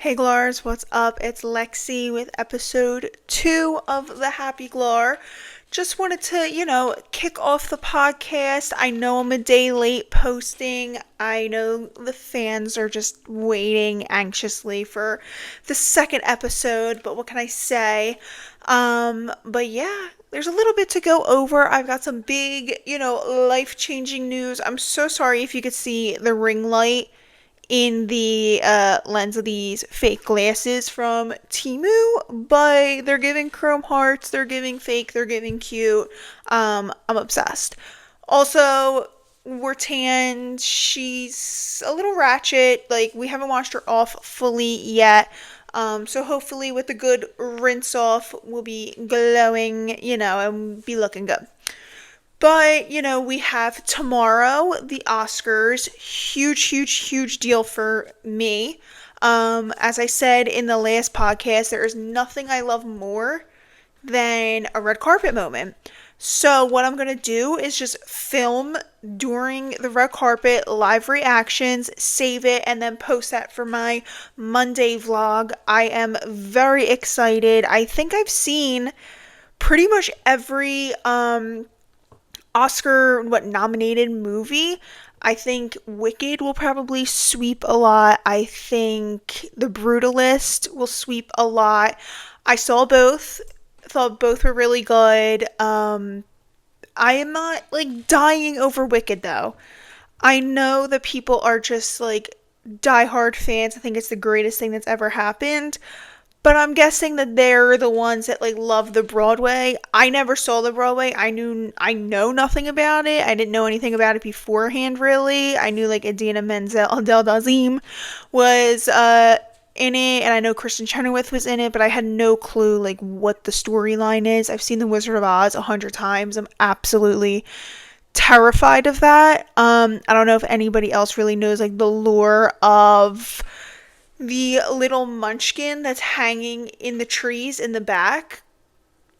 Hey Glars, what's up? It's Lexi with episode 2 of the Happy Glar. Just wanted to, kick off the podcast. I know I'm a day late posting. I know the fans are just waiting anxiously for the second episode, but what can I say? But yeah, there's a little bit to go over. I've got some big, life-changing news. I'm so sorry if you could see the ring light in the lens of these fake glasses from Timu, but they're giving chrome hearts, they're giving fake, they're giving cute. I'm obsessed. Also, Wartan, she's a little ratchet. Like, we haven't washed her off fully yet. So hopefully with a good rinse off, we'll be glowing, and be looking good. But, we have tomorrow the Oscars. Huge, huge, huge deal for me. As I said in the last podcast, there is nothing I love more than a red carpet moment. So, what I'm going to do is just film during the red carpet, live reactions, save it, and then post that for my Monday vlog. I am very excited. I think I've seen pretty much every Oscar nominated movie. I think Wicked will probably sweep a lot. I think The Brutalist will sweep a lot. I saw both. Thought both were really good. I am not like dying over Wicked though. I know that people are just like diehard fans. I think it's the greatest thing that's ever happened. But I'm guessing that they're the ones that like love the Broadway. I never saw the Broadway. I know nothing about it. I didn't know anything about it beforehand really. I knew like Idina Menzel Del Dazim was in it, and I know Kristen Chenoweth was in it, but I had no clue like what the storyline is. I've seen The Wizard of Oz 100 times. I'm absolutely terrified of that. I don't know if anybody else really knows like the lore of the little munchkin that's hanging in the trees in the back.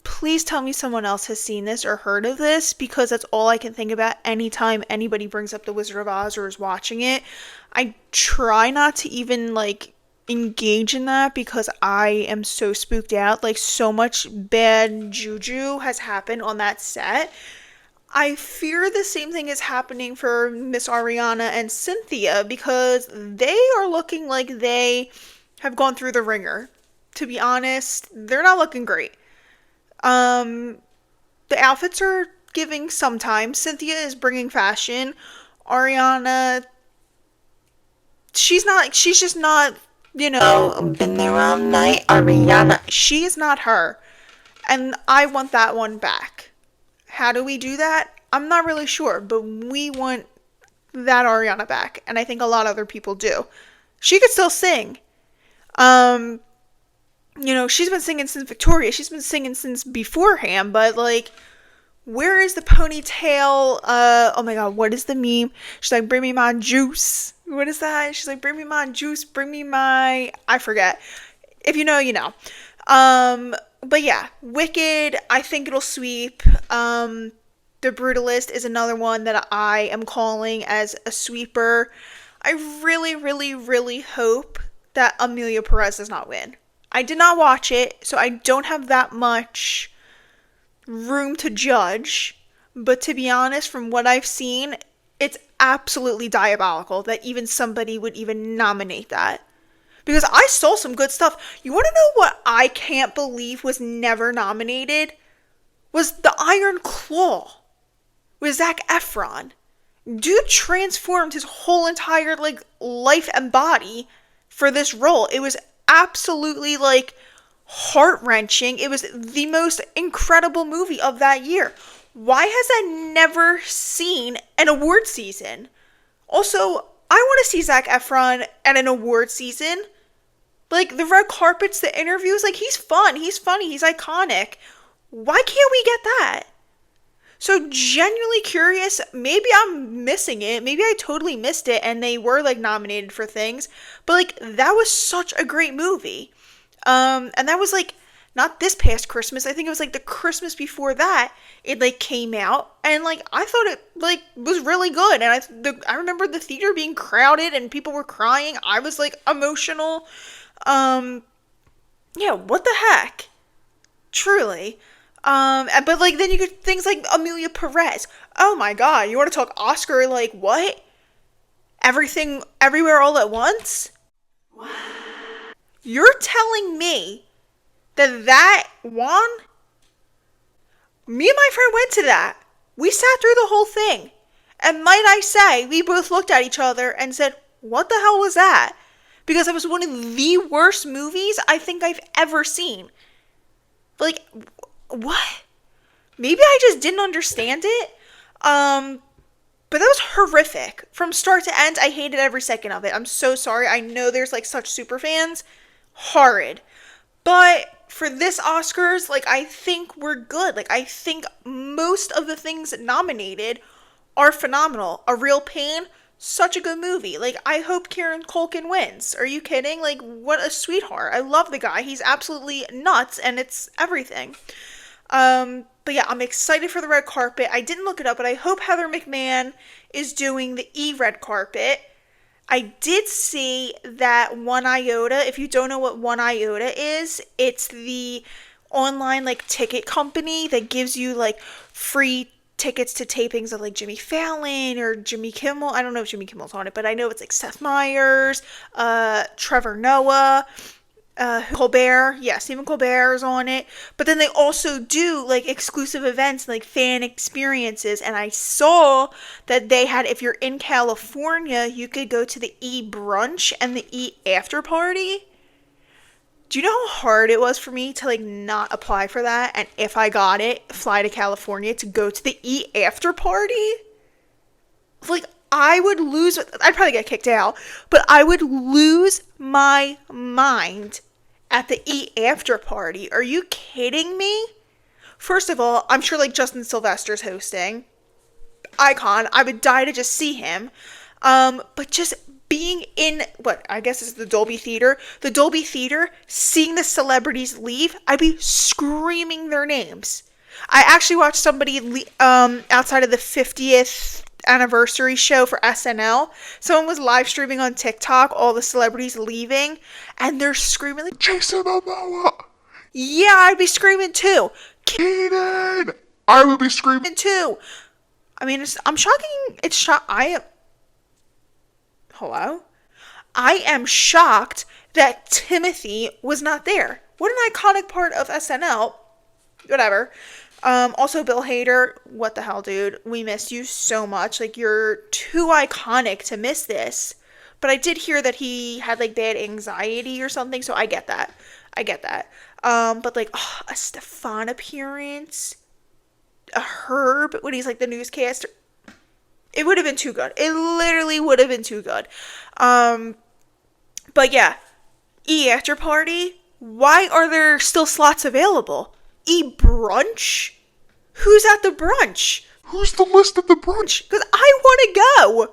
Please tell me someone else has seen this or heard of this, because that's all I can think about anytime anybody brings up The Wizard of Oz or is watching it. I try not to even like engage in that because I am so spooked out. Like, so much bad juju has happened on that set. I fear the same thing is happening for Miss Ariana and Cynthia, because they are looking like they have gone through the ringer. To be honest, they're not looking great. Um, the outfits are giving sometimes. Cynthia is bringing fashion. Ariana, she's just not, been there all night. Ariana, she is not her. And I want that one back. How do we do that? I'm not really sure, but we want that Ariana back, and I think a lot of other people do. She could still sing. Um, she's been singing since Victoria. She's been singing since beforehand, but like, where is the ponytail? Oh my god, what is the meme? She's like, bring me my juice. What is that? She's like, bring me my juice, bring me my, I forget. If you know, you know. But yeah, Wicked, I think it'll sweep. The Brutalist is another one that I am calling as a sweeper. I really, really, really hope that Amelia Perez does not win. I did not watch it, so I don't have that much room to judge. But to be honest, from what I've seen, it's absolutely diabolical that even somebody would even nominate that. Because I saw some good stuff. You want to know what I can't believe was never nominated? Was The Iron Claw with Zac Efron. Dude transformed his whole entire like life and body for this role. It was absolutely like heart-wrenching. It was the most incredible movie of that year. Why has that never seen an award season? Also, I want to see Zac Efron at an award season. Like, the red carpets, the interviews, like, he's fun, he's funny, he's iconic. Why can't we get that? So, genuinely curious, maybe I'm missing it, maybe I totally missed it, and they were, like, nominated for things, but, like, that was such a great movie. And that was, like, not this past Christmas, I think it was, like, the Christmas before that, it, like, came out, and, like, I thought it, like, was really good, and I remember the theater being crowded, and people were crying, I was, like, emotional. Yeah, what the heck? Truly. But like then you get things like Amelia Perez. Oh my god, you want to talk Oscar like what? Everything everywhere all at once? You're telling me that won? Me and my friend went to that. We sat through the whole thing. And might I say, we both looked at each other and said, what the hell was that? Because it was one of the worst movies I think I've ever seen. Like, what? Maybe I just didn't understand it. But that was horrific. From start to end, I hated every second of it. I'm so sorry. I know there's like such super fans. Horrid. But for this Oscars, like I think we're good. Like I think most of the things nominated are phenomenal. A Real Pain, such a good movie. Like I hope Kieran Culkin wins. Are you kidding? Like what a sweetheart. I love the guy. He's absolutely nuts and it's everything. But yeah, I'm excited for the red carpet. I didn't look it up, but I hope Heather McMahon is doing the red carpet. I did see that One Iota. If you don't know what One Iota is, it's the online like ticket company that gives you like free tickets to tapings of like Jimmy Fallon or Jimmy Kimmel. I don't know if Jimmy Kimmel's on it, but I know it's like Seth Meyers, Trevor Noah, Colbert. Yeah, Stephen Colbert is on it. But then they also do like exclusive events, like fan experiences. And I saw that they had, if you're in California, you could go to the brunch and the after party. Do you know how hard it was for me to like not apply for that? And if I got it, fly to California to go to the after party? Like, I would lose, I'd probably get kicked out, but I would lose my mind at the after party. Are you kidding me? First of all, I'm sure like Justin Sylvester's hosting. Icon. I would die to just see him. But just being in, what, I guess is the Dolby Theater. The Dolby Theater, seeing the celebrities leave, I'd be screaming their names. I actually watched somebody outside of the 50th anniversary show for SNL. Someone was live streaming on TikTok, all the celebrities leaving, and they're screaming like, Jason Momoa! Yeah, I'd be screaming too. Keenan! I would be screaming too. I mean, I'm shocking. Hello? I am shocked that Timothy was not there. What an iconic part of SNL. Whatever. Also, Bill Hader, what the hell, dude? We missed you so much. Like, you're too iconic to miss this. But I did hear that he had, like, bad anxiety or something, so I get that. But, like, a Stefan appearance, a Herb, when he's, like, the newscaster. It would have been too good. It literally would have been too good. But, yeah. After party? Why are there still slots available? Brunch? Who's at the brunch? Who's the list at the brunch? Because I want to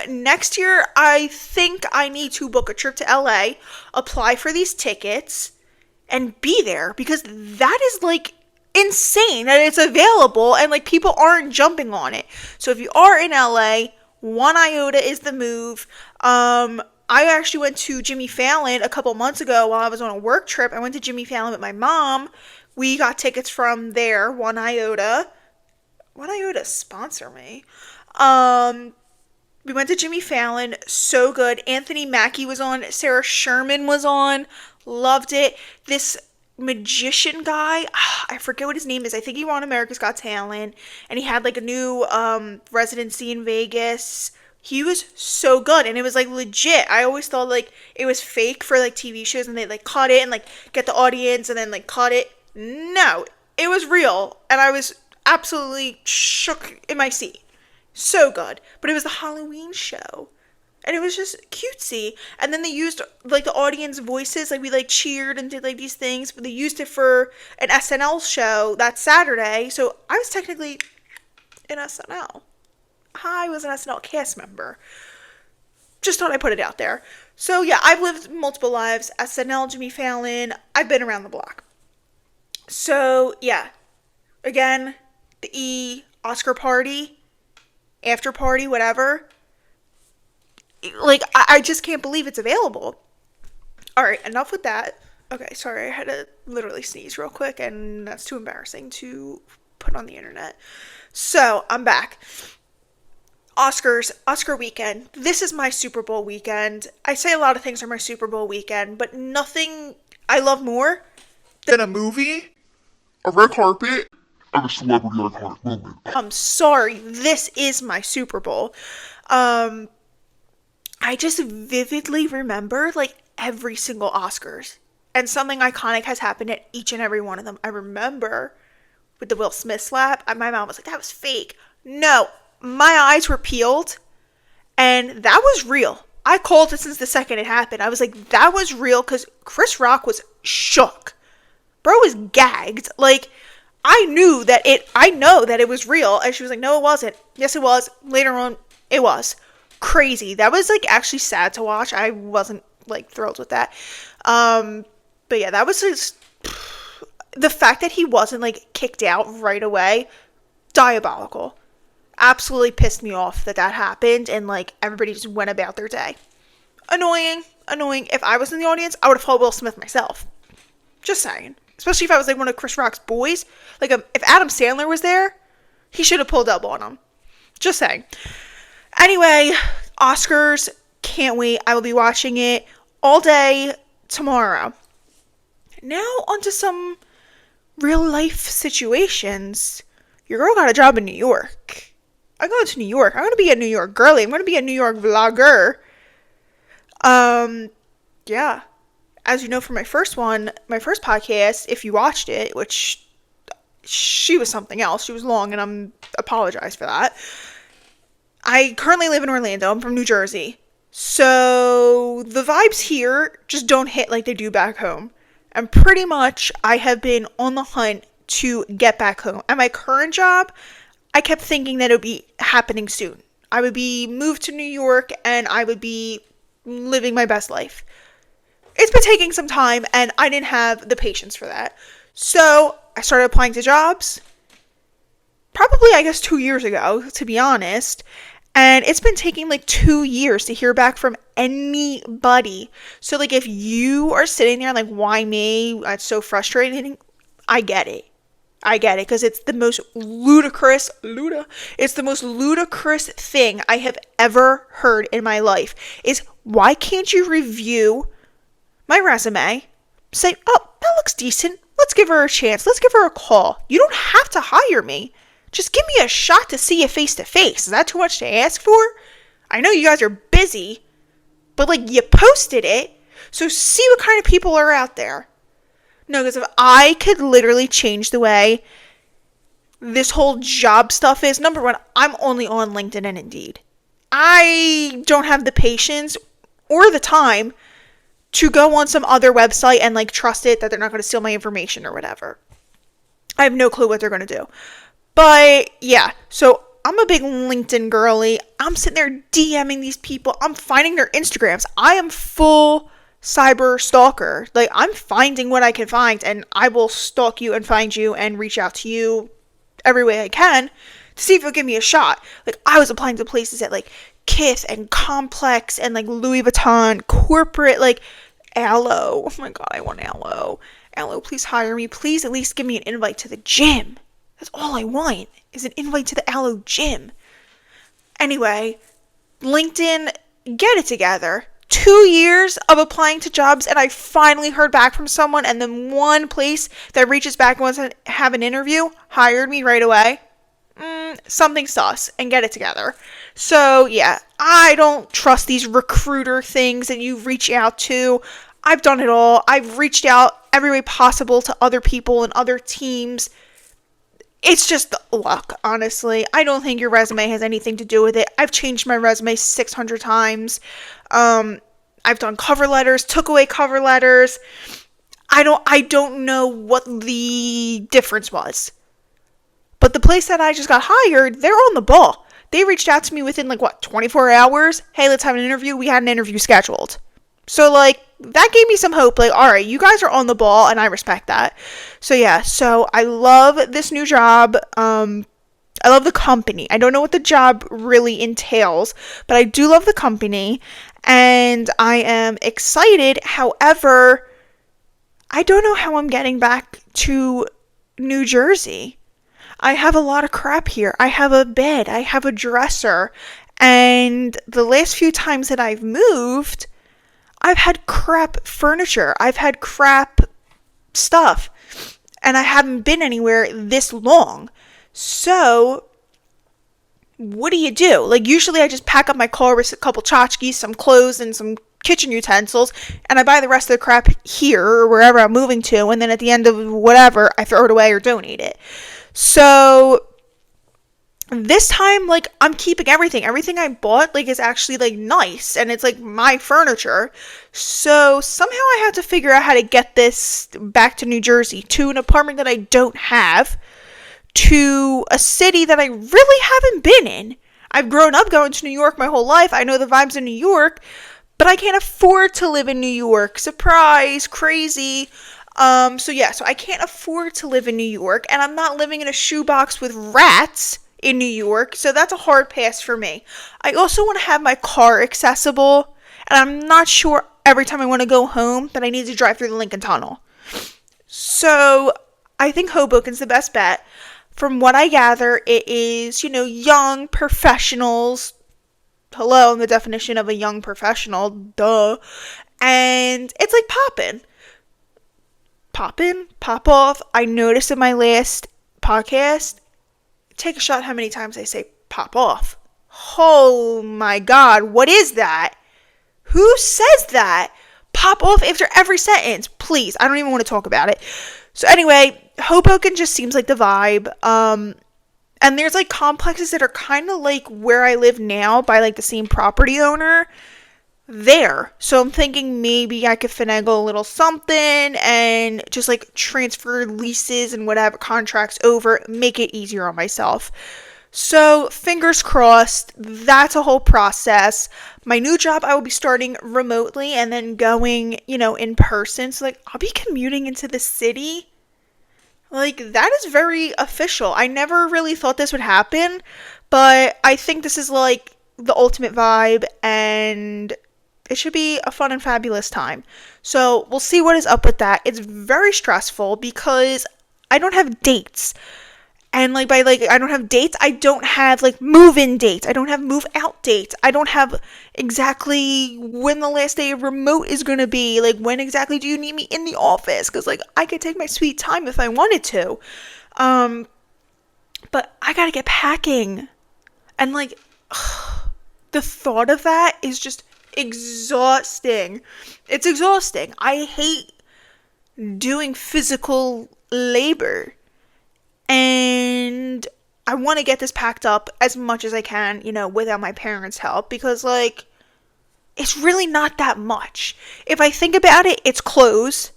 go. Next year, I think I need to book a trip to LA, apply for these tickets, and be there. Because that is, like, insane that it's available and, like, people aren't jumping on it. So if you are in LA, One Iota is the move. I actually went to Jimmy Fallon a couple months ago while I was on a work trip. I went to Jimmy Fallon with my mom. We got tickets from there, One Iota. One Iota sponsor me. We went to Jimmy Fallon. So good. Anthony Mackie was on. Sarah Sherman was on. Loved it. This magician guy, I forget what his name is. I think he won America's Got Talent. And he had like a new residency in Vegas. He was so good, and it was like legit. I always thought like it was fake for like TV shows, and they like cut it and like get the audience and then like cut it. No, it was real, and I was absolutely shook in my seat. So good. But it was the Halloween show, and it was just cutesy. And then they used like the audience voices, like we like cheered and did like these things, but they used it for an SNL show that Saturday. So I was technically in SNL. I was an SNL cast member. Just thought I'd put it out there. So yeah, I've lived multiple lives. SNL, Jimmy Fallon. I've been around the block. So yeah, again, the Oscar party, after party, whatever. Like, I just can't believe it's available. All right, enough with that. Okay, sorry, I had to literally sneeze real quick, and that's too embarrassing to put on the internet. So, I'm back. Oscar weekend. This is my Super Bowl weekend. I say a lot of things are my Super Bowl weekend, but nothing I love more than a movie, A red carpet, and a celebrity iconic moment. I'm sorry, this is my Super Bowl. Um, I just vividly remember like every single Oscars. And something iconic has happened at each and every one of them. I remember with the Will Smith slap, my mom was like, that was fake. No, my eyes were peeled and that was real. I called it since the second it happened. I was like, that was real because Chris Rock was shook. Bro was gagged. Like, I know that it was real. And she was like, no, it wasn't. Yes, it was. Later on, it was. Crazy. That was like actually sad to watch. I wasn't like thrilled with that. But yeah, that was just the fact that he wasn't like kicked out right away. Diabolical. Absolutely pissed me off that happened and like everybody just went about their day. Annoying. If I was in the audience, I would have fought Will Smith myself. Just saying. Especially if I was like one of Chris Rock's boys. Like if Adam Sandler was there, he should have pulled up on him. Just saying. Anyway, Oscars, can't wait. I will be watching it all day tomorrow. Now onto some real life situations. Your girl got a job in New York. I'm going to New York. I'm going to be a New York girly. I'm going to be a New York vlogger. Yeah. As you know from my first podcast, if you watched it, which she was something else. She was long and I'm apologize for that. I currently live in Orlando. I'm from New Jersey. So the vibes here just don't hit like they do back home. And pretty much I have been on the hunt to get back home. At my current job, I kept thinking that it would be happening soon. I would be moved to New York and I would be living my best life. It's been taking some time and I didn't have the patience for that. So I started applying to jobs probably, I guess, 2 years ago, to be honest. And it's been taking like 2 years to hear back from anybody. So like if you are sitting there like, why me? It's so frustrating. I get it. Because it's the most ludicrous thing I have ever heard in my life is why can't you review my resume, say, oh, that looks decent. Let's give her a chance. Let's give her a call. You don't have to hire me. Just give me a shot to see you face to face. Is that too much to ask for? I know you guys are busy, but like you posted it, so see what kind of people are out there. No, because if I could literally change the way this whole job stuff is, number one, I'm only on LinkedIn and Indeed. I don't have the patience or the time to go on some other website and like trust it that they're not going to steal my information or whatever. I have no clue what they're going to do. But yeah, so I'm a big LinkedIn girly. I'm sitting there DMing these people. I'm finding their Instagrams. I am full cyber stalker. Like I'm finding what I can find and I will stalk you and find you and reach out to you every way I can to see if you'll give me a shot. Like I was applying to places at like Kith and Complex and like Louis Vuitton, corporate, like Aloe. Oh my god, I want Aloe. Aloe, please hire me. Please at least give me an invite to the gym. That's all I want is an invite to the Aloe gym. Anyway, LinkedIn, get it together. 2 years of applying to jobs and I finally heard back from someone and then one place that reaches back and wants to have an interview hired me right away. Something sus and get it together. So yeah, I don't trust these recruiter things that you reach out to. I've done it all. I've reached out every way possible to other people and other teams. It's just luck, honestly. I don't think your resume has anything to do with it. I've changed my resume 600 times. I've done cover letters, took away cover letters. I don't know what the difference was. But the place that I just got hired, they're on the ball. They reached out to me within 24 hours. Hey, let's have an interview. We had an interview scheduled. So that gave me some hope. All right, you guys are on the ball and I respect that. So yeah, so I love this new job. I love the company. I don't know what the job really entails, but I do love the company. and I am excited. However, I don't know how I'm getting back to New Jersey. I have a lot of crap here. I have a bed, I have a dresser, and the last few times that I've moved, I've had crap furniture. I've had crap stuff. And I haven't been anywhere this long. So, what do you do? Like, usually I just pack up my car with a couple tchotchkes, some clothes, and some kitchen utensils, and I buy the rest of the crap here or wherever I'm moving to, and then at the end of whatever, I throw it away or donate it. So, this time, like, I'm keeping everything. Everything I bought, like, is actually, like, nice, and it's, like, my furniture. So, somehow I have to figure out how to get this back to New Jersey, to an apartment that I don't have, to a city that I really haven't been in. I've grown up going to New York my whole life. I know the vibes in New York, but I can't afford to live in New York. Surprise, crazy. So I can't afford to live in New York, and I'm not living in a shoebox with rats in New York, so that's a hard pass for me. I also want to have my car accessible, and I'm not sure every time I want to go home that I need to drive through the Lincoln Tunnel. So I think Hoboken's the best bet. From what I gather, it is, young professionals. Hello, the definition of a young professional, duh. And it's like poppin'. Poppin'? Pop off. I noticed in my last podcast, take a shot how many times I say pop off. Oh my god, what is that? Who says that? Pop off after every sentence. Please, I don't even want to talk about it. So anyway, Hoboken just seems like the vibe. And there's like complexes that are kind of like where I live now by like the same property owner there. So I'm thinking maybe I could finagle a little something and just like transfer leases and whatever contracts over, make it easier on myself. So fingers crossed, that's a whole process. My new job, I will be starting remotely and then going, in person. So like I'll be commuting into the city. Like that is very official. I never really thought this would happen, but I think this is like the ultimate vibe, and it should be a fun and fabulous time. So we'll see what is up with that. It's very stressful because I don't have dates. And I don't have dates, I don't have like move-in dates, I don't have move-out dates, I don't have exactly when the last day of remote is going to be, like when exactly do you need me in the office, because like I could take my sweet time if I wanted to. But I gotta get packing. And like, the thought of that is just exhausting. It's exhausting. I hate doing physical labor. And I want to get this packed up as much as I can, without my parents' help. Because, like, it's really not that much. If I think about it, it's clothes,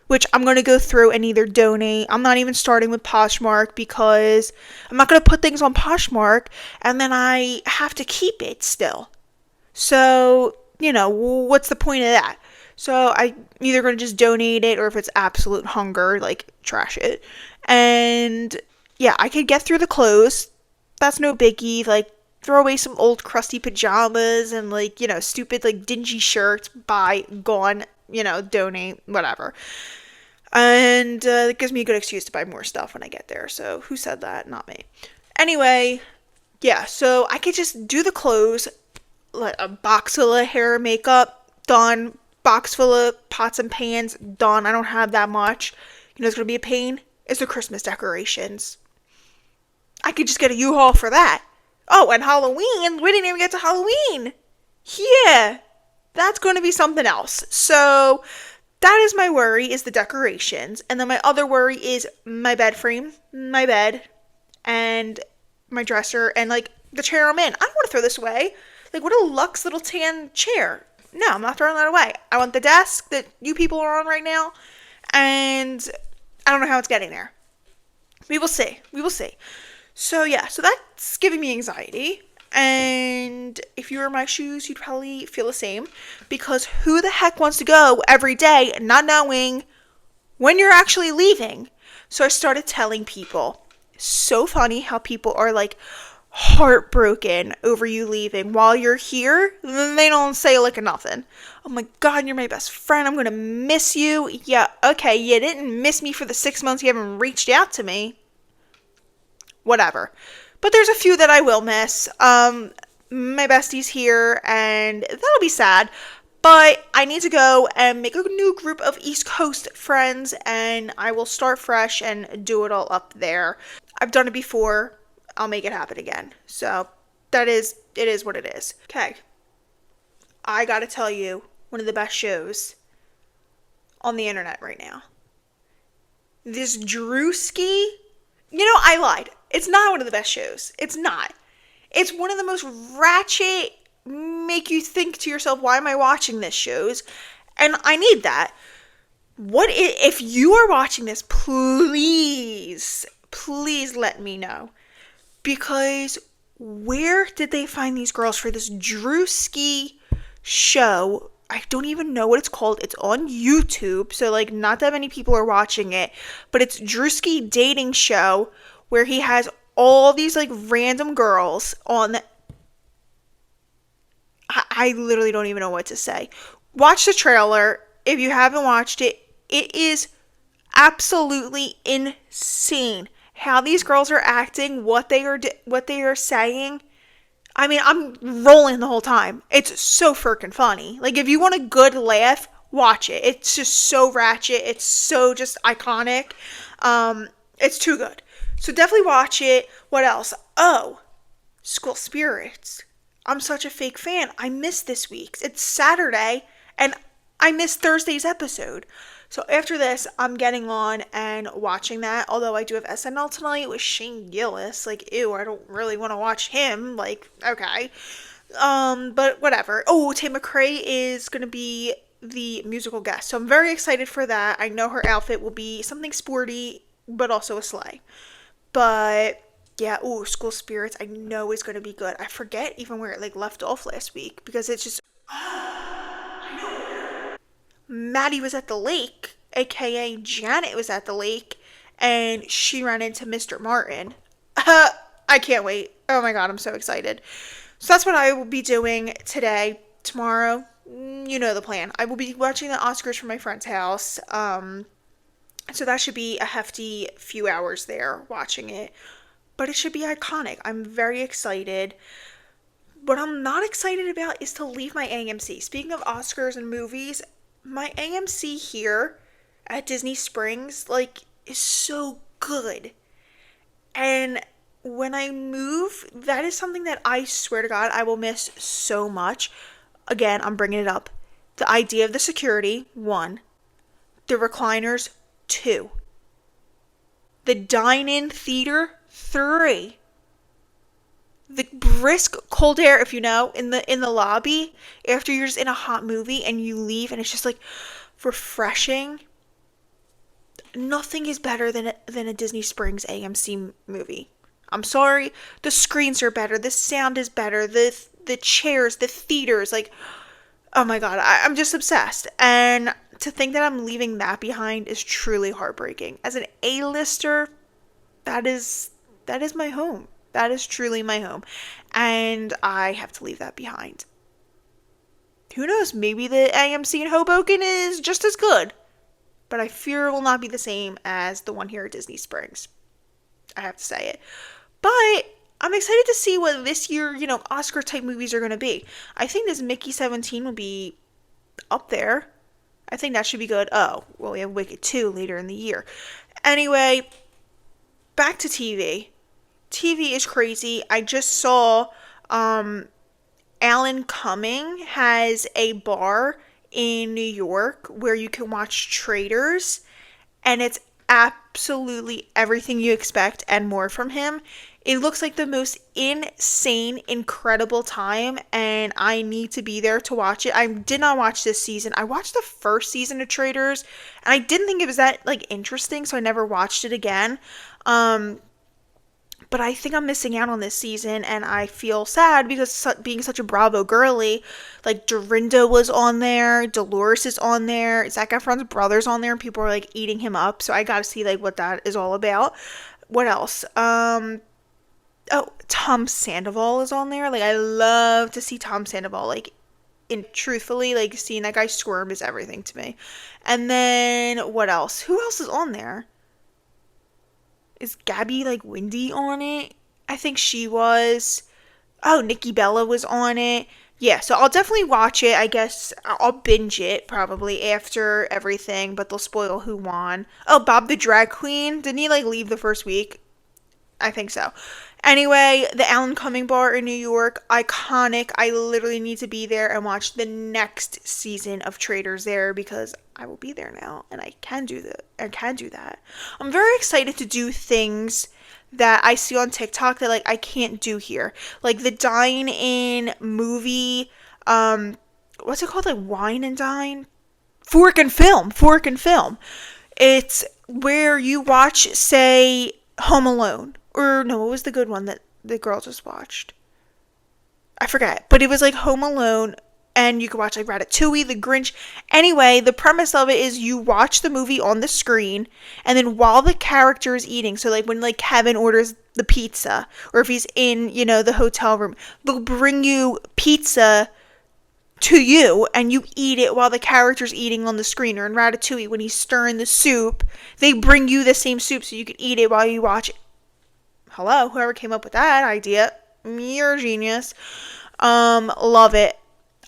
which I'm going to go through and either donate. I'm not even starting with Poshmark because I'm not going to put things on Poshmark and then I have to keep it still. So, what's the point of that? So I'm either going to just donate it, or if it's absolute hunger, like, trash it. And, yeah, I could get through the clothes. That's no biggie. Like, throw away some old crusty pajamas and, like, stupid, like, dingy shirts. Buy, gone, donate, whatever. And it gives me a good excuse to buy more stuff when I get there. So who said that? Not me. Anyway, yeah, so I could just do the clothes, like a box full of hair and makeup, done. Box full of pots and pans, done. I don't have that much. It's going to be a pain? It's the Christmas decorations. I could just get a U-Haul for that. Oh, and Halloween. We didn't even get to Halloween. Yeah, that's going to be something else. So that is my worry, is the decorations. And then my other worry is my bed frame, my bed, and my dresser, and like the chair I'm in. I don't want to throw this away. Like, what a luxe little tan chair. No, I'm not throwing that away. I want the desk that you people are on right now, and I don't know how it's getting there. We will see. We will see. So yeah, so that's giving me anxiety. And if you were in my shoes, you'd probably feel the same. Because who the heck wants to go every day not knowing when you're actually leaving? So I started telling people. So funny how people are like, heartbroken over you leaving. While you're here, then they don't say like nothing. Oh my god, you're my best friend. I'm gonna miss you. Yeah, okay, you didn't miss me for the 6 months you haven't reached out to me. Whatever. But there's a few that I will miss. My bestie's here, and that'll be sad. But I need to go and make a new group of East Coast friends, and I will start fresh and do it all up there. I've done it before. I'll make it happen again. So it is what it is. Okay. I gotta tell you, one of the best shows on the internet right now. This Drewski, I lied. It's not one of the best shows. It's not. It's one of the most ratchet, make you think to yourself, why am I watching this shows? And I need that. If you are watching this, please, please let me know. Because where did they find these girls for this Drewski show? I don't even know what it's called. It's on YouTube, so like not that many people are watching it, but it's Drewski dating show where he has all these like random girls on. I literally don't even know what to say. Watch the trailer if you haven't watched it. It is absolutely insane how these girls are acting, what they are saying. I mean, I'm rolling the whole time. It's so freaking funny. Like, if you want a good laugh, watch it. It's just so ratchet. It's so just iconic. It's too good. So definitely watch it. What else? Oh, School Spirits. I'm such a fake fan. I missed this week's. It's Saturday, and I missed Thursday's episode. So after this, I'm getting on and watching that. Although I do have SNL tonight with Shane Gillis. Like, ew, I don't really want to watch him. Like, okay. But whatever. Oh, Tay McRae is going to be the musical guest. So I'm very excited for that. I know her outfit will be something sporty, but also a sleigh. But yeah, ooh, School Spirits, I know is going to be good. I forget even where it like left off last week because it's just Maddie was at the lake, aka Janet was at the lake, and she ran into Mr. Martin. I can't wait. Oh my god, I'm so excited. So that's what I will be doing today. Tomorrow, you know the plan. I will be watching the Oscars from my friend's house. So that should be a hefty few hours there watching it. But it should be iconic. I'm very excited. What I'm not excited about is to leave my AMC. Speaking of Oscars and movies, my AMC here at Disney Springs, like, is so good. And when I move, that is something that I swear to God I will miss so much. Again, I'm bringing it up. The idea of the security, 1. The recliners, 2. The dine-in theater, 3. The brisk cold air, if you know, in the lobby after you're just in a hot movie and you leave and it's just like refreshing. Nothing is better than a Disney Springs AMC movie. I'm sorry, the screens are better, the sound is better, the chairs, the theaters, like, oh my god, I'm just obsessed. And to think that I'm leaving that behind is truly heartbreaking. As an A-lister, that is my home. That is truly my home. And I have to leave that behind. Who knows? Maybe the AMC in Hoboken is just as good. But I fear it will not be the same as the one here at Disney Springs. I have to say it. But I'm excited to see what this year, Oscar type movies are going to be. I think this Mickey 17 will be up there. I think that should be good. Oh, well, we have Wicked 2 later in the year. Anyway, back to TV. TV is crazy. I just saw Alan Cumming has a bar in New York where you can watch Traders, and it's absolutely everything you expect and more from him. It looks like the most insane, incredible time, and I need to be there to watch it. I did not watch this season. I watched the first season of Traders, and I didn't think it was that interesting, so I never watched it again. But I think I'm missing out on this season, and I feel sad because being such a Bravo girly, like Dorinda was on there, Dolores is on there, Zac Efron's brother's on there, and people are eating him up. So I gotta see what that is all about. What else? Oh, Tom Sandoval is on there. Like, I love to see Tom Sandoval. Like, in truthfully, like, seeing that guy squirm is everything to me. And then what else? Who else is on there? Is Gabby like Windy on it? I think she was. Oh, Nikki Bella was on it. Yeah, so I'll definitely watch it. I guess I'll binge it probably after everything, but they'll spoil who won. Oh, Bob the Drag Queen. Didn't he like leave the first week? I think so. Anyway, the Alan Cumming Bar in New York, iconic. I literally need to be there and watch the next season of Traders there because I will be there now and I can do that. I'm very excited to do things that I see on TikTok that like I can't do here. Like the Dine In movie, what's it called? Like Wine and Dine? Fork and Film. It's where you watch, say, Home Alone. Or no, what was the good one that the girl just watched? I forget. But it was like Home Alone, and you could watch like Ratatouille, The Grinch. Anyway, the premise of it is you watch the movie on the screen, and then while the character is eating, so like when like Kevin orders the pizza, or if he's in, the hotel room, they'll bring you pizza to you and you eat it while the character's eating on the screen. Or in Ratatouille, when he's stirring the soup, they bring you the same soup so you can eat it while you watch it. Hello, whoever came up with that idea, you're a genius. Love it.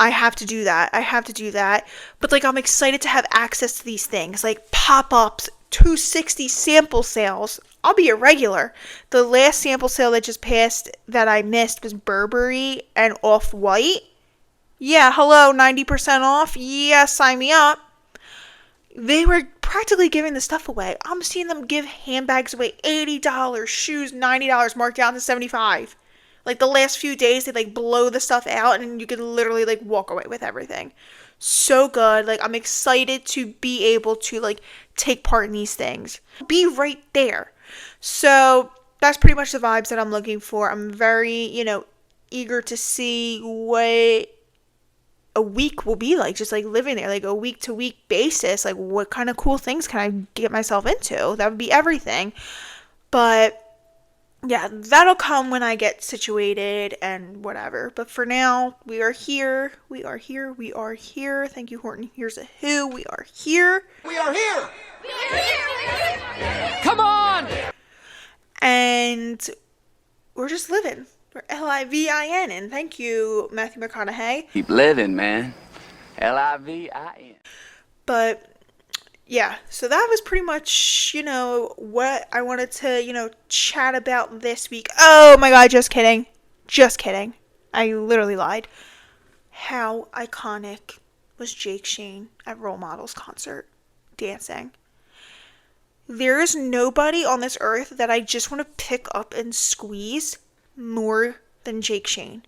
I have to do that. But like, I'm excited to have access to these things, like pop-ups, 260 sample sales. I'll be a regular. The last sample sale that just passed that I missed was Burberry and Off-White. Yeah, hello, 90% off. Yeah, sign me up. They were practically giving the stuff away. I'm seeing them give handbags away $80, shoes $90, marked down to $75. Like the last few days, they like blow the stuff out and you could literally like walk away with everything. So good. Like, I'm excited to be able to like take part in these things. Be right there. So that's pretty much the vibes that I'm looking for. I'm very, eager to see what a week will be like, just like living there, like a week to week basis. Like, what kind of cool things can I get myself into? That would be everything. But yeah, that'll come when I get situated and whatever. But for now, we are here. Thank you, Horton. Here's a who. We are here. We are here. Come on. And we're just living. We're Livin. And thank you, Matthew McConaughey. Keep living, man. Livin. But yeah, so that was pretty much, what I wanted to, chat about this week. Oh my god, just kidding. I literally lied. How iconic was Jake Shane at Role Models concert dancing? There is nobody on this earth that I just want to pick up and squeeze more than Jake Shane.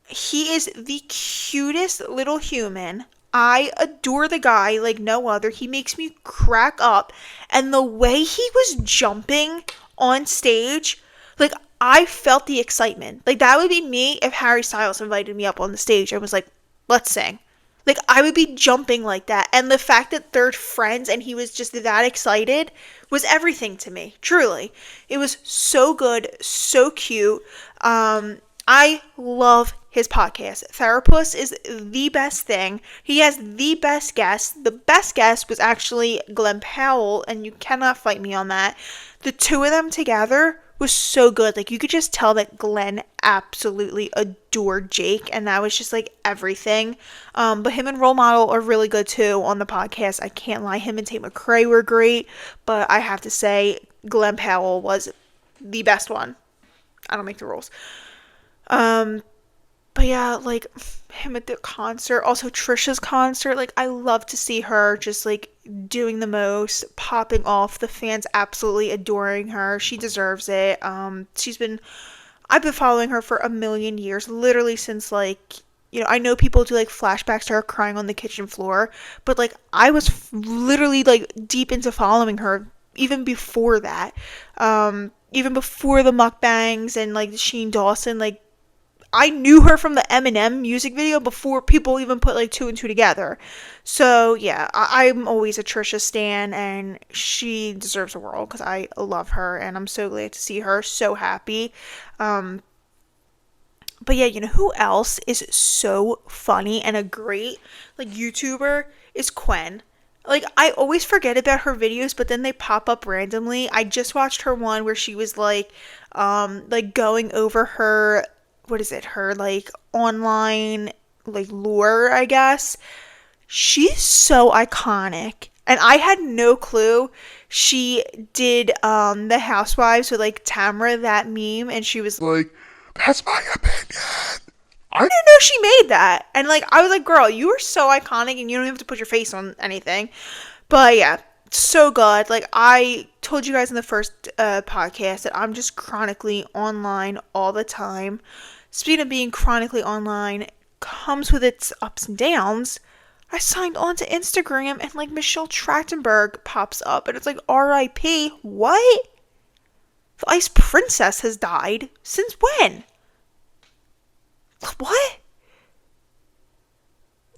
He is the cutest little human. I adore the guy like no other. He makes me crack up. And the way he was jumping on stage, like, I felt the excitement. Like, that would be me if Harry Styles invited me up on the stage and was like, let's sing. Like, I would be jumping like that. And the fact that they're friends and he was just that excited was everything to me. Truly. It was so good, so cute. I love his podcast. Therapist is the best thing. He has the best guests. The best guest was actually Glenn Powell, and you cannot fight me on that. The two of them together was so good. Like, you could just tell that Glenn absolutely adored Jake, and that was just like everything. But him and Role Model are really good too on the podcast. I can't lie, him and Tate McRae were great, but I have to say Glenn Powell was the best one. I don't make the rules. But yeah, like, him at the concert, also Trisha's concert, like, I love to see her just, like, doing the most, popping off, the fans absolutely adoring her. She deserves it. I've been following her for a million years, literally since, like, I know people do, like, flashbacks to her crying on the kitchen floor, but, like, I was literally, like, deep into following her even before that. Even before the mukbangs and, like, Shane Dawson, like, I knew her from the Eminem music video before people even put like two and two together. So yeah, I'm always a Trisha stan, and she deserves a world because I love her, and I'm so glad to see her so happy. Um, but yeah, you know who else is so funny and a great like YouTuber is Quen. Like I always forget about her videos, but then they pop up randomly. I just watched her one where she was like going over her, what is it, her like online like lure, I guess. She's so iconic. And I had no clue she did the Housewives with like Tamra, that meme, and she was Like, that's my opinion. I didn't know she made that. And like I was like, girl, you are so iconic and you don't have to put your face on anything. But yeah, so good. Like I told you guys in the first podcast that I'm just chronically online all the time. Speaking of being chronically online, comes with its ups and downs. I signed on to Instagram and like Michelle Trachtenberg pops up and it's like RIP. What? The Ice Princess has died. Since when? What?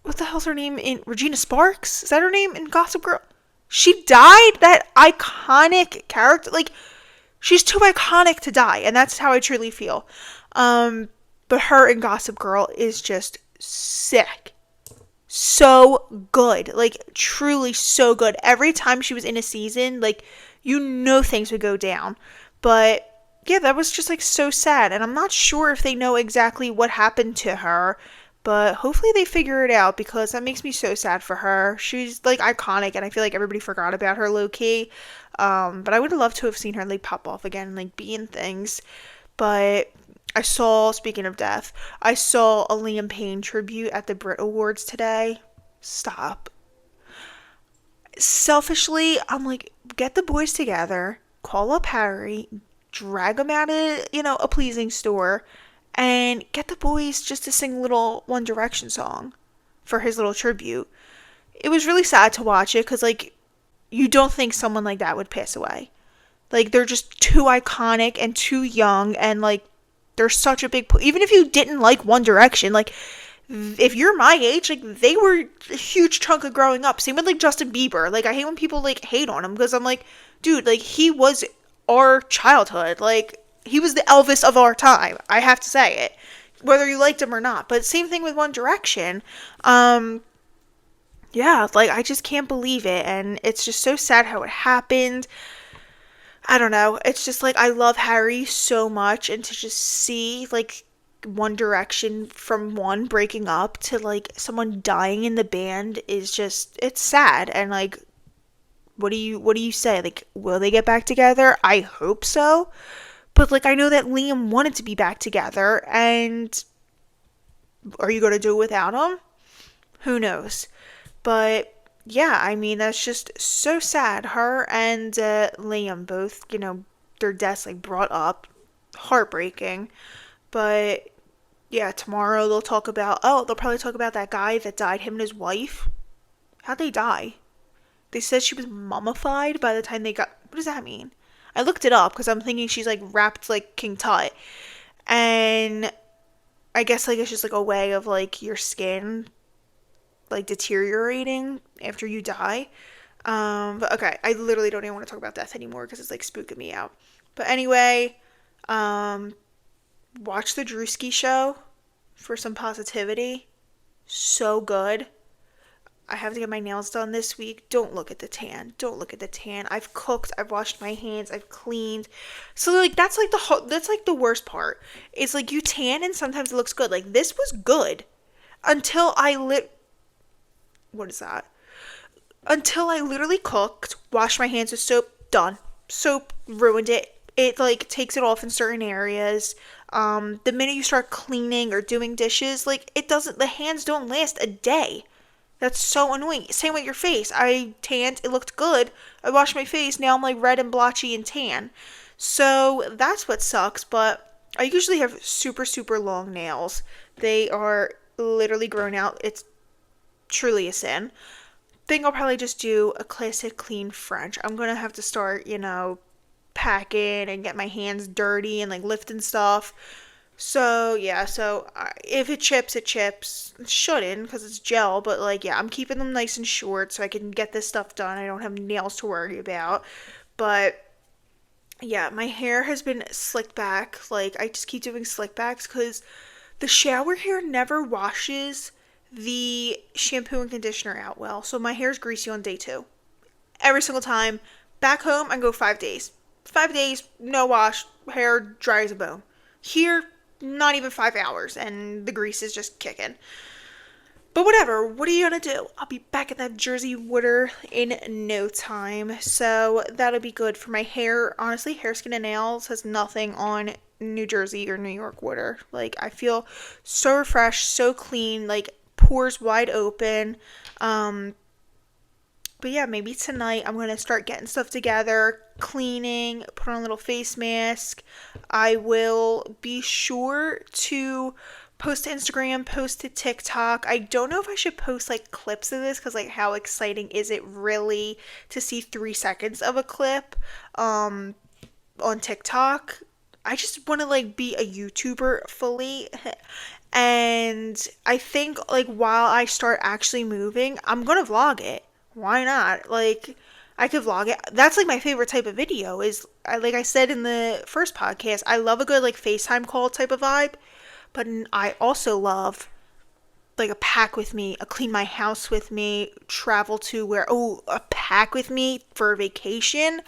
What the hell's her name in Regina Sparks? Is that her name in Gossip Girl? She died? That iconic character? Like, she's too iconic to die, and that's how I truly feel. But her in Gossip Girl is just sick. So good. Like, truly so good. Every time she was in a season, like, you know things would go down. But yeah, that was just like so sad. And I'm not sure if they know exactly what happened to her, but hopefully they figure it out because that makes me so sad for her. She's like iconic, and I feel like everybody forgot about her low key. But I would have loved to have seen her like pop off again and like be in things. But I saw, speaking of death, I saw a Liam Payne tribute at the Brit Awards today. Stop. Selfishly, I'm like, get the boys together, call up Harry, drag him out of, a pleasing store, and get the boys just to sing a little One Direction song for his little tribute. It was really sad to watch it because, like, you don't think someone like that would pass away. Like, they're just too iconic and too young, and, like, they're such a big... Even if you didn't like One Direction, like, if you're my age, like, they were a huge chunk of growing up. Same with, like, Justin Bieber. Like, I hate when people, like, hate on him because I'm like, dude, like, he was our childhood. Like, he was the Elvis of our time. I have to say it. Whether you liked him or not. But same thing with One Direction. Yeah, like, I just can't believe it. And it's just so sad how it happened. I don't know. It's just, like, I love Harry so much. And to just see, like, One Direction from one breaking up to, like, someone dying in the band is just, it's sad. And, like, what do you say? Like, will they get back together? I hope so. But, like, I know that Liam wanted to be back together, and are you going to do it without him? Who knows? But, yeah, I mean, that's just so sad. Her and Liam both, their deaths, like, brought up. Heartbreaking. But, yeah, tomorrow they'll probably talk about that guy that died, him and his wife. How'd they die? They said she was mummified by the time they got... What does that mean? I looked it up because I'm thinking she's, like, wrapped like King Tut. And I guess, like, it's just, like, a way of, like, your skin, like, deteriorating after you die. But, okay, I literally don't even want to talk about death anymore because it's, like, spooking me out. But anyway, watch the Drewski show for some positivity. So good. I have to get my nails done this week. Don't look at the tan. Don't look at the tan. I've cooked. I've washed my hands. I've cleaned. So, like, that's like the worst part. It's like you tan and sometimes it looks good. Like, this was good until what is that? Until I literally cooked, washed my hands with soap, done. Soap ruined it. It, like, takes it off in certain areas. The minute you start cleaning or doing dishes, like, the hands don't last a day. That's so annoying. Same with your face. I tanned. It looked good. I washed my face. Now I'm like red and blotchy and tan. So that's what sucks. But I usually have super, super long nails. They are literally grown out. It's truly a sin. Think I'll probably just do a classic clean French. I'm going to have to start, packing and get my hands dirty and like lifting stuff. So yeah, if it chips, it chips. It shouldn't because it's gel, but like yeah, I'm keeping them nice and short so I can get this stuff done. I don't have nails to worry about. But yeah, my hair has been slicked back. Like I just keep doing slick backs because the shower hair never washes the shampoo and conditioner out well. So my hair's greasy on day 2. Every single time. Back home, I go 5 days. 5 days, no wash, hair dry as a bone. Here, not even 5 hours, and the grease is just kicking. But whatever, what are you gonna do? I'll be back at that Jersey water in no time. So that'll be good for my hair. Honestly, hair, skin, and nails has nothing on New Jersey or New York water. Like, I feel so refreshed, so clean, like, pores wide open. But yeah, maybe tonight I'm going to start getting stuff together, cleaning, put on a little face mask. I will be sure to post to Instagram, post to TikTok. I don't know if I should post like clips of this because like how exciting is it really to see 3 seconds of a clip on TikTok? I just want to like be a YouTuber fully. And I think like while I start actually moving, I'm gonna vlog it. Why not? Like I could vlog it. That's like my favorite type of video is like I said in the first podcast, I love a good like FaceTime call type of vibe, but I also love like a pack with me, a clean my house with me, travel to where a pack with me for a vacation.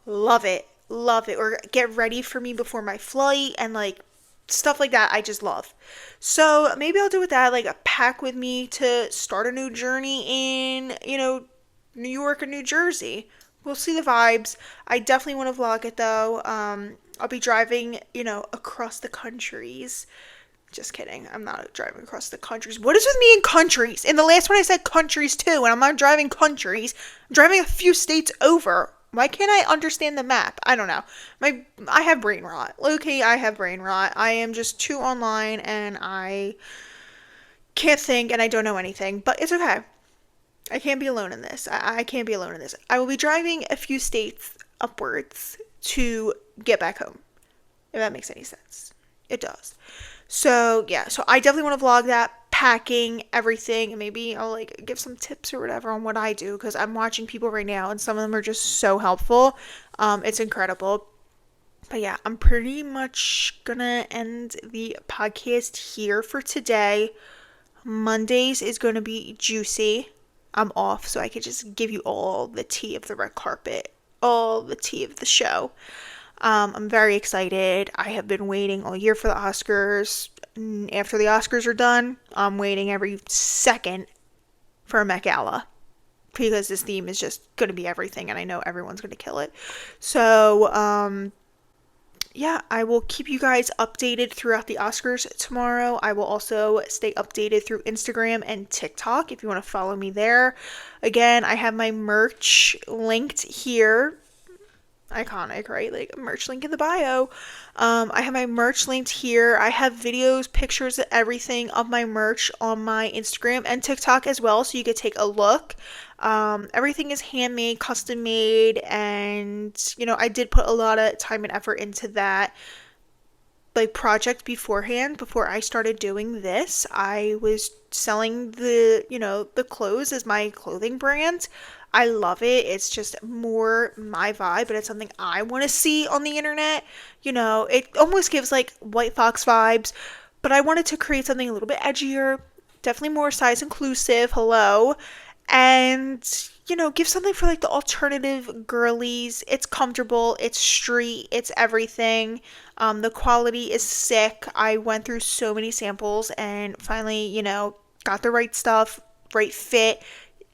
Love it. Love it. Or get ready for me before my flight and like stuff like that I just love. So maybe I'll do with that, like a pack with me to start a new journey in, New York or New Jersey. We'll see the vibes. I definitely want to vlog it though. I'll be driving, across the countries. Just kidding. I'm not driving across the countries. What is with me in countries? In the last one I said countries too, and I'm not driving countries. I'm driving a few states over. Why can't I understand the map? I don't know. I have brain rot. Okay, I have brain rot. I am just too online and I can't think and I don't know anything. But it's okay. I can't be alone in this. I can't be alone in this. I will be driving a few states upwards to get back home. If that makes any sense. It does. So yeah, so I definitely want to vlog that, packing, everything, and maybe I'll like give some tips or whatever on what I do because I'm watching people right now and some of them are just so helpful. It's incredible. But yeah, I'm pretty much gonna end the podcast here for today. Mondays is gonna be juicy. I'm off, so I could just give you all the tea of the red carpet, all the tea of the show. I'm very excited. I have been waiting all year for the Oscars. After the Oscars are done, I'm waiting every second for a Met Gala because this theme is just going to be everything and I know everyone's going to kill it. So, yeah, I will keep you guys updated throughout the Oscars tomorrow. I will also stay updated through Instagram and TikTok if you want to follow me there. Again, I have my merch linked here. Iconic, right? Like merch link in the bio. I have my merch linked here. I have videos, pictures, everything of my merch on my Instagram and TikTok as well, so you could take a look. Everything is handmade, custom made, and I did put a lot of time and effort into that like project beforehand. Before I started doing this, I was selling the clothes as my clothing brand. I love it. It's just more my vibe, but it's something I want to see on the internet. It almost gives like White Fox vibes, but I wanted to create something a little bit edgier, definitely more size inclusive. Hello. And give something for like the alternative girlies. It's comfortable, it's street, it's everything. The quality is sick. I went through so many samples and finally, got the right stuff, right fit.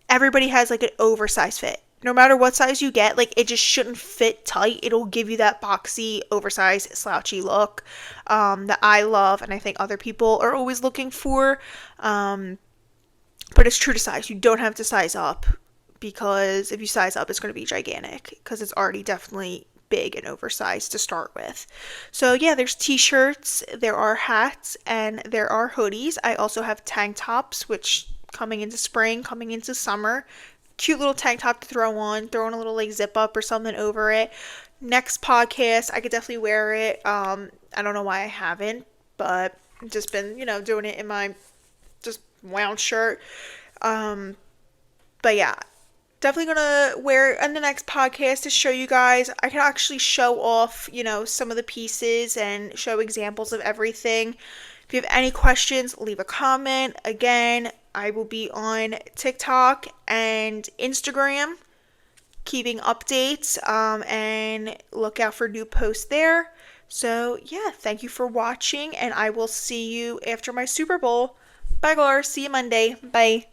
Everybody has like an oversized fit. No matter what size you get, like it just shouldn't fit tight. It'll give you that boxy, oversized, slouchy look that I love and I think other people are always looking for. But it's true to size. You don't have to size up because if you size up, it's going to be gigantic because it's already definitely big and oversized to start with. So yeah, there's t-shirts, there are hats, and there are hoodies. I also have tank tops, which coming into spring, coming into summer, cute little tank top to throw on a little like zip up or something over it. Next podcast, I could definitely wear it. I don't know why I haven't, but just been, doing it in my just wound shirt. But yeah, definitely gonna wear it in the next podcast to show you guys. I can actually show off, some of the pieces and show examples of everything. If you have any questions, leave a comment. Again, I will be on TikTok and Instagram, keeping updates, and look out for new posts there. So yeah, thank you for watching, and I will see you after my Super Bowl. Bye, Glar. See you Monday. Bye.